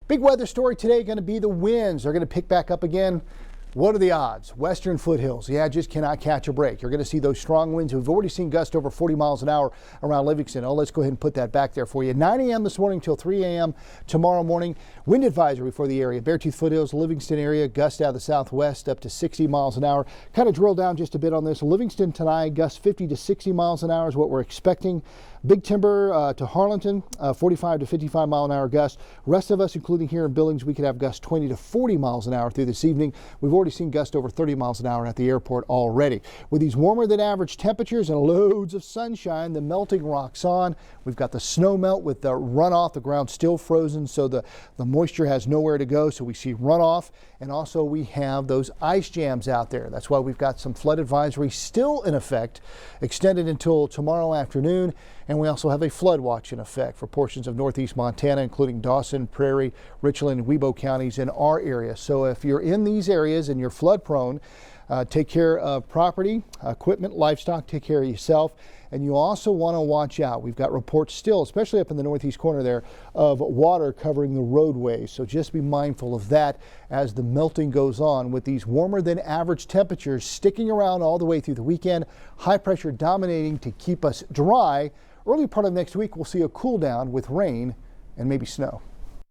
Big weather story today going to be the winds. They're going to pick back up again. What are the odds? Western foothills, just cannot catch a break. You're going to see those strong winds. We've already seen gusts over 40 miles an hour around Livingston. Let's go ahead and put that back there for you. 9 a.m. this morning till 3 a.m. tomorrow morning. Wind advisory for the area. Beartooth foothills, Livingston area, gusts out of the southwest up to 60 miles an hour. Kind of drill down just a bit on this. Livingston tonight, gusts 50 to 60 miles an hour is what we're expecting. Big Timber to Harlingen, 45 to 55 mile an hour gusts. Rest of us, including here in Billings, we could have gusts 20 to 40 miles an hour through this evening. We've already seen gusts over 30 miles an hour at the airport already. With these warmer than average temperatures and loads of sunshine, the melting rocks on. We've got the snow melt with the runoff, the ground still frozen, so the moisture has nowhere to go. So we see runoff, and also we have those ice jams out there. That's why we've got some flood advisory still in effect, extended until tomorrow afternoon. And we also have a flood watch in effect for portions of northeast Montana, including Dawson, Prairie, Richland, and Webo counties in our area. So if you're in these areas and you're flood prone, take care of property, equipment, livestock, take care of yourself. And you also want to watch out. We've got reports still, especially up in the northeast corner there, of water covering the roadways. So just be mindful of that as the melting goes on with these warmer than average temperatures sticking around all the way through the weekend. High pressure dominating to keep us dry. Early part of next week, we'll see a cool down with rain and maybe snow.